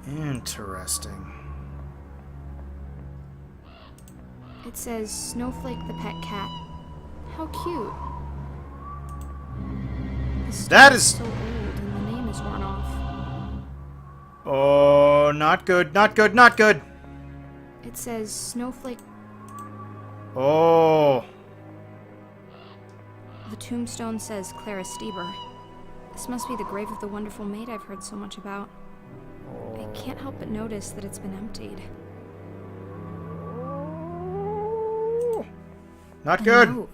Interesting. It says Snowflake the pet cat. How cute. The stone That is is... so old and the name is worn off. Oh, not good, not good, not good! It says Snowflake. Oh... The tombstone says Clara Stieber. This must be the grave of the wonderful maid I've heard so much about. I can't help but notice that it's been emptied. Not good! A note.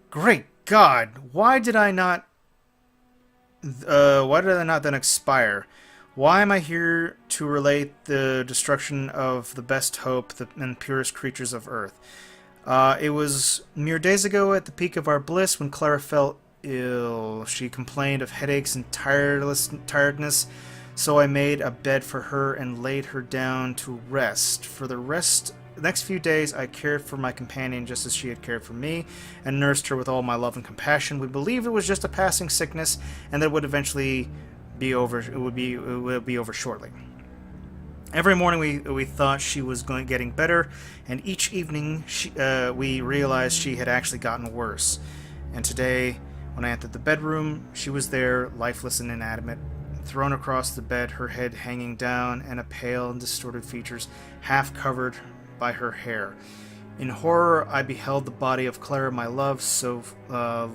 Great God! Why did I not then expire? Why am I here to relate the destruction of the best hope and purest creatures of Earth? It was mere days ago at the peak of our bliss when Clara fell ill. She complained of headaches and tiredness, so I made a bed for her and laid her down to rest. For the next few days, I cared for my companion just as she had cared for me, and nursed her with all my love and compassion. We believed it was just a passing sickness, and that it would eventually be over. It would be over shortly. Every morning we thought she was getting better, and each evening we realized she had actually gotten worse. And today, when I entered the bedroom, she was there, lifeless and inanimate, thrown across the bed, her head hanging down, and a pale and distorted features half covered by her hair. In horror, I beheld the body of Clara, my love, so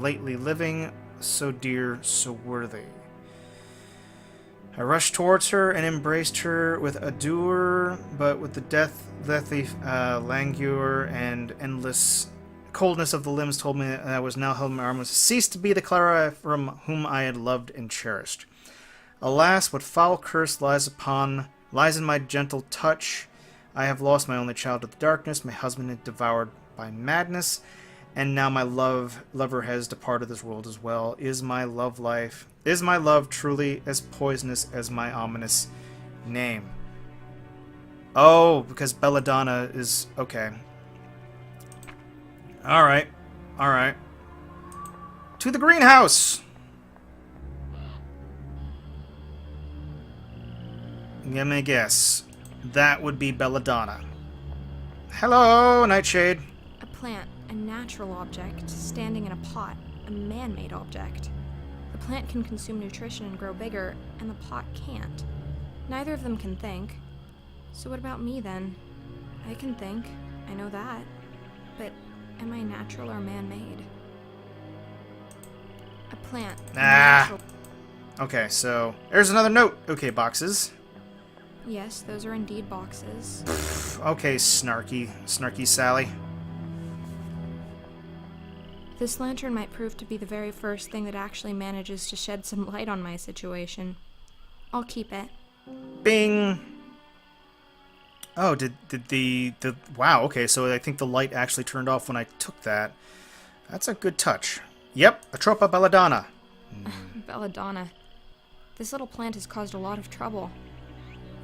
lately living, so dear, so worthy. I rushed towards her and embraced her with ardor, but with the deathly languor and endless coldness of the limbs told me that I was now held in my arms, ceased to be the Clara from whom I had loved and cherished. Alas, what foul curse lies in my gentle touch? I have lost my only child to the darkness, my husband is devoured by madness, and now my lover has departed this world as well. Is my love truly as poisonous as my ominous name? Oh, because Belladonna is... okay. Alright. Alright. To the greenhouse! Give me a guess. That would be Belladonna. Hello, Nightshade. A plant, a natural object, standing in a pot, a man-made object. The plant can consume nutrition and grow bigger, and the pot can't. Neither of them can think. So what about me, then? I can think, I know that. But am I natural or man-made? A plant. A natural... Okay, so there's another note. Okay, boxes. Yes, those are indeed boxes. Okay, snarky Sally. This lantern might prove to be the very first thing that actually manages to shed some light on my situation. I'll keep it. Bing! Oh, did the... Wow, okay, so I think the light actually turned off when I took that. That's a good touch. Yep, Atropa Belladonna. Belladonna. This little plant has caused a lot of trouble.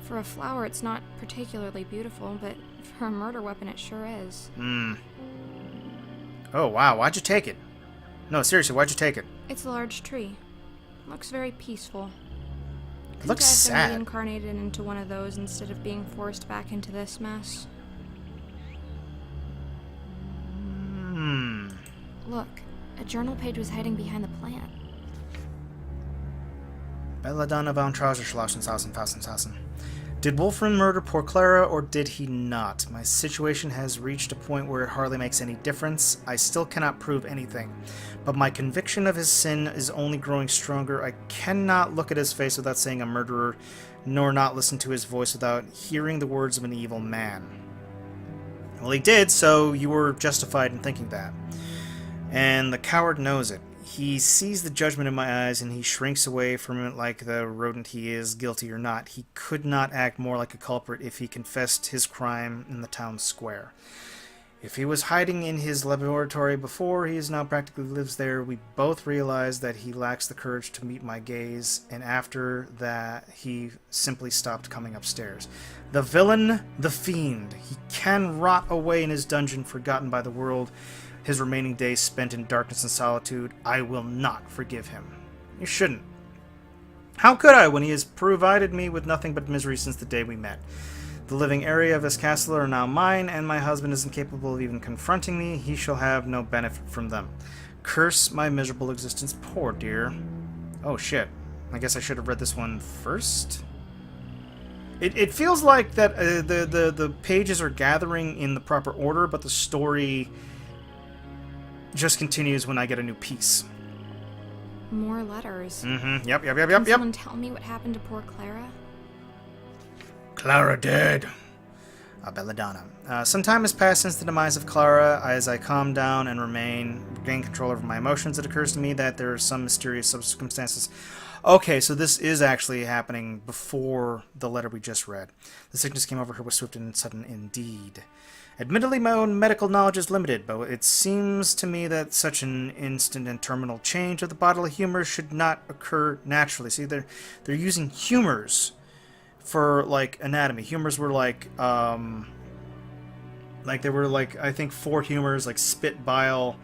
For a flower, it's not particularly beautiful, but for a murder weapon, it sure is. Oh, wow, why'd you take it? No, seriously, why'd you take it? It's a large tree. Looks very peaceful. It looks I've sad. been reincarnated into one of those instead of being forced back into this mess. Look, a journal page was hiding behind the plant. Belladonna von Trauserschlausenshausen. Did Wolfram murder poor Clara, or did he not? My situation has reached a point where it hardly makes any difference. I still cannot prove anything, but my conviction of his sin is only growing stronger. I cannot look at his face without saying a murderer, nor not listen to his voice without hearing the words of an evil man. Well, he did, so you were justified in thinking that. And the coward knows it. He sees the judgment in my eyes, and he shrinks away from it like the rodent he is, guilty or not. He could not act more like a culprit if he confessed his crime in the town square. If he was hiding in his laboratory before, he is now practically lives there. We both realize that he lacks the courage to meet my gaze, and after that, he simply stopped coming upstairs. The villain, the fiend, he can rot away in his dungeon, forgotten by the world, his remaining days spent in darkness and solitude. I will not forgive him. You shouldn't. How could I, when he has provided me with nothing but misery since the day we met? The living area of his castle are now mine, and my husband is incapable of even confronting me. He shall have no benefit from them. Curse my miserable existence, poor dear. Oh, shit. I guess I should have read this one first. It feels like that the pages are gathering in the proper order, but the story just continues when I get a new piece. More letters. Mm-hmm. Yep. Can someone tell me what happened to poor Clara? Clara dead. Belladonna. Some time has passed since the demise of Clara. As I calm down and regain control over my emotions, it occurs to me that there are some mysterious circumstances. Okay, so this is actually happening before the letter we just read. The sickness came over her with swift and sudden indeed. Admittedly, my own medical knowledge is limited, but it seems to me that such an instant and terminal change of the bodily humors should not occur naturally. See, they're using humors for, like, anatomy. Humors were like there were, like, I think 4 humors, like spit, bile,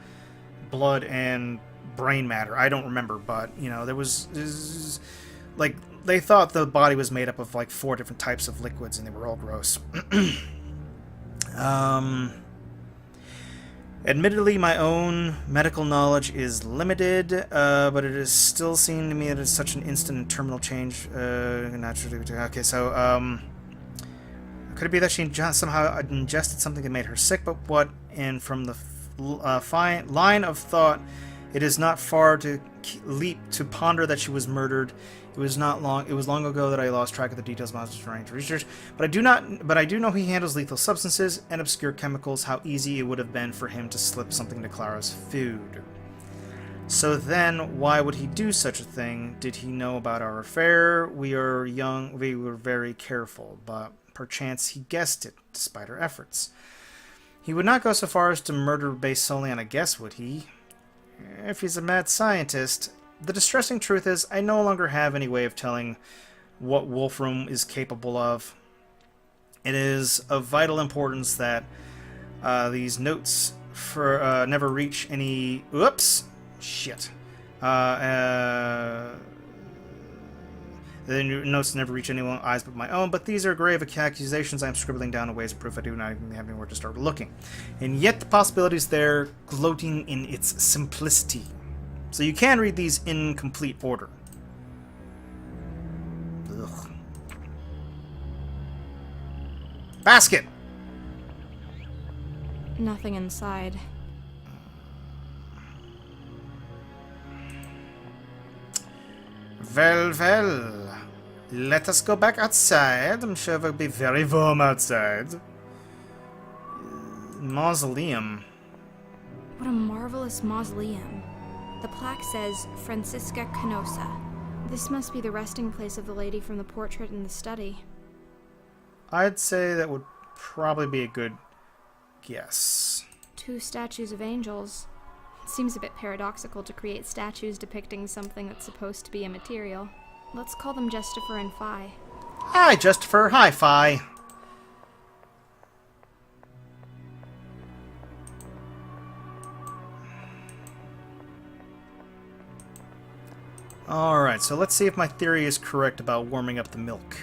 blood, and brain matter. I don't remember, but, you know, there was like, they thought the body was made up of, like, 4 different types of liquids, and they were all gross. Admittedly, my own medical knowledge is limited, but it is still seeming to me that it's such an instant and terminal change. Naturally, okay, so, could it be that she somehow ingested something that made her sick? But what? And from the fine line of thought, it is not far to leap to ponder that she was murdered. It was long ago that I lost track of the details of my strange research. But I do know he handles lethal substances and obscure chemicals. How easy it would have been for him to slip something to Clara's food. So then, why would he do such a thing? Did he know about our affair? We are young. We were very careful, but perchance he guessed it, despite our efforts. He would not go so far as to murder based solely on a guess, would he? If he's a mad scientist. The distressing truth is, I no longer have any way of telling what Wolfram is capable of. It is of vital importance that these notes never reach any... Oops! Shit. The notes never reach anyone's eyes but my own, but these are grave accusations I am scribbling down in ways of proof I do not even have anywhere to start looking. And yet the possibility is there, gloating in its simplicity. So you can read these in complete order. Ugh. Basket! Nothing inside. Well. Let us go back outside. I'm sure it will be very warm outside. Mausoleum. What a marvelous mausoleum. The plaque says, Francisca Canosa. This must be the resting place of the lady from the portrait in the study. I'd say that would probably be a good guess. 2 statues of angels. It seems a bit paradoxical to create statues depicting something that's supposed to be immaterial. Let's call them Justifer and Phi. Hi, Justifer. Hi, Phi. Alright, so let's see if my theory is correct about warming up the milk.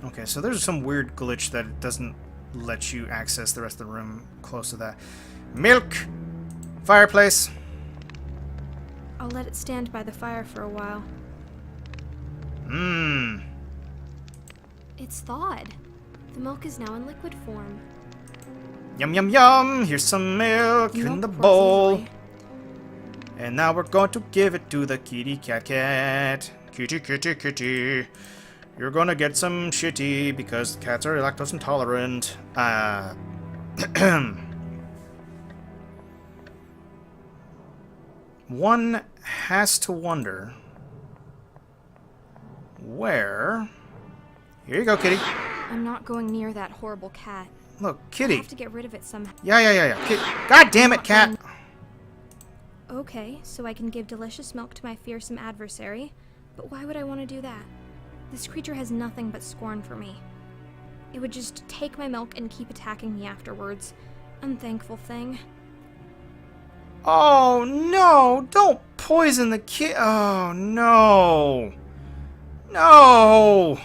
Okay, so there's some weird glitch that it doesn't let you access the rest of the room close to that. Milk! Fireplace! I'll let it stand by the fire for a while. Mmm. It's thawed. The milk is now in liquid form. Yum, yum, yum! Here's some milk in the bowl. Easily. And now we're going to give it to the kitty cat. Kitty, kitty, kitty. You're gonna get some shitty because cats are lactose intolerant. One has to wonder where... Here you go, kitty. I'm not going near that horrible cat. Look, I kitty. have to get rid of it somehow. Yeah. God damn it, cat. Okay, so I can give delicious milk to my fearsome adversary, but why would I want to do that? This creature has nothing but scorn for me. It would just take my milk and keep attacking me afterwards. Unthankful thing. Oh, no! Don't poison the kid! Oh, no! No!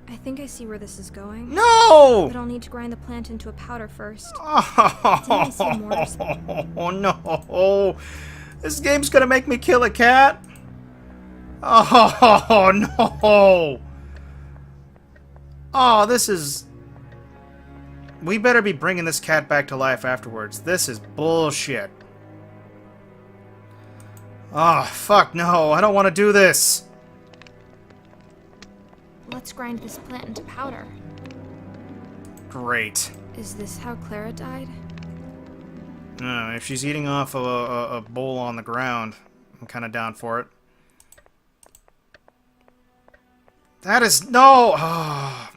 I think I see where this is going. No! But I'll need to grind the plant into a powder first. Didn't I see more? Oh, no! This game's gonna make me kill a cat? Oh, no! Oh, this is... We better be bringing this cat back to life afterwards. This is bullshit. Oh, fuck no. I don't want to do this. Let's grind this plant into powder. Great. Is this how Clara died? If she's eating off a bowl on the ground, I'm kind of down for it. That is... No! Oh.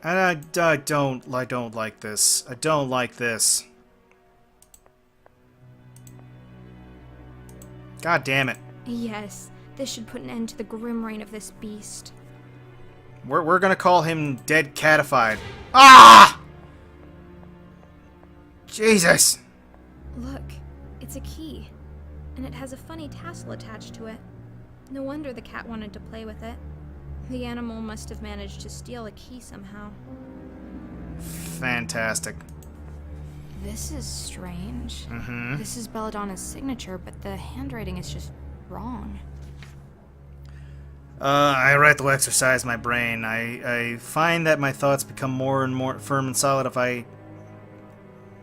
And I don't like this. I don't like this. God damn it. Yes, this should put an end to the grim reign of this beast. We're gonna call him Dead Catified. Ah! Jesus! Look, it's a key. And it has a funny tassel attached to it. No wonder the cat wanted to play with it. The animal must have managed to steal a key somehow. Fantastic. This is strange. This is Belladonna's signature, but the handwriting is just wrong. I rightly exercise my brain. I find that my thoughts become more and more firm and solid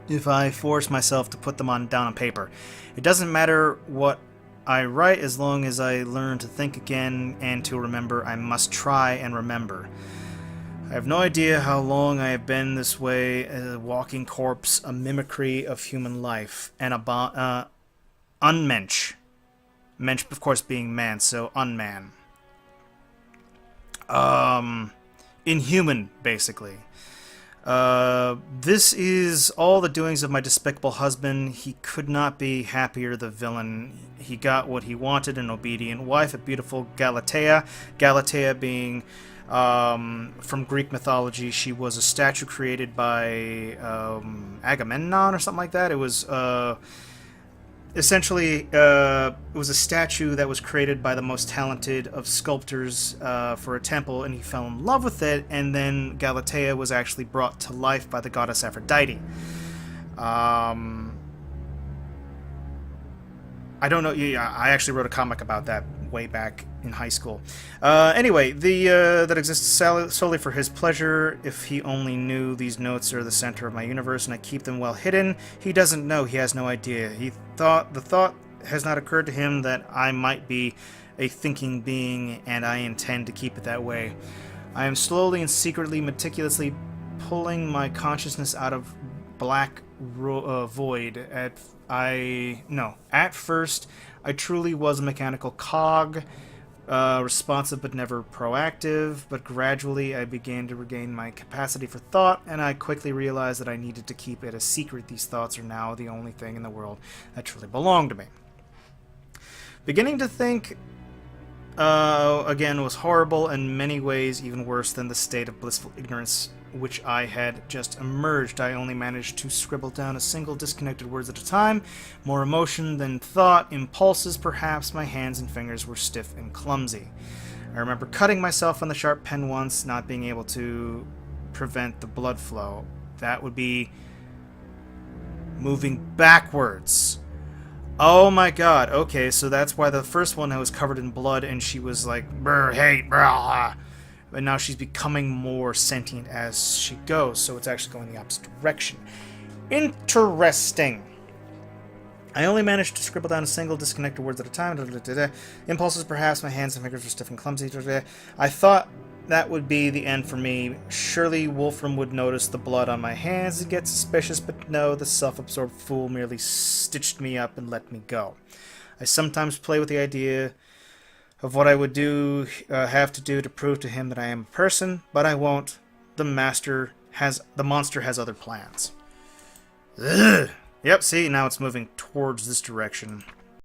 if I force myself to put them down on paper. It doesn't matter what I write as long as I learn to think again and to remember. I must try and remember. I have no idea how long I have been this way, a walking corpse, a mimicry of human life, and unmensch. Mensch, of course, being man, so unman. Inhuman, basically. This is all the doings of my despicable husband. He could not be happier, the villain. He got what he wanted, an obedient wife, a beautiful Galatea. Galatea being, from Greek mythology, she was a statue created by Agamemnon or something like that. It was essentially it was a statue that was created by the most talented of sculptors for a temple, and he fell in love with it, and then Galatea was actually brought to life by the goddess Aphrodite. I don't know. Yeah, I actually wrote a comic about that way back in high school. Anyway, that exists solely for his pleasure. If he only knew, these notes are the center of my universe, and I keep them well hidden. He doesn't know. He has no idea. The thought has not occurred to him that I might be a thinking being, and I intend to keep it that way. I am slowly and secretly, meticulously pulling my consciousness out of black void. At first, I truly was a mechanical cog, responsive but never proactive, but gradually I began to regain my capacity for thought, and I quickly realized that I needed to keep it a secret. These thoughts are now the only thing in the world that truly belonged to me. Beginning to think, again, was horrible, in many ways even worse than the state of blissful ignorance which I had just emerged. I only managed to scribble down a single disconnected words at a time, more emotion than thought, impulses perhaps. My hands and fingers were stiff and clumsy. I remember cutting myself on the sharp pen once, not being able to prevent the blood flow. That would be moving backwards. Oh my god, okay, so that's why the first one was covered in blood and she was like, brr, hate, brah. But now she's becoming more sentient as she goes, so it's actually going the opposite direction. Interesting. I only managed to scribble down a single disconnected words at a time. Impulses, perhaps. My hands and fingers were stiff and clumsy. I thought that would be the end for me. Surely Wolfram would notice the blood on my hands and get suspicious, but no, the self-absorbed fool merely stitched me up and let me go. I sometimes play with the idea of what I would have to do to prove to him that I am a person, but I won't. The monster has other plans. Ugh. Yep, see, now it's moving towards this direction.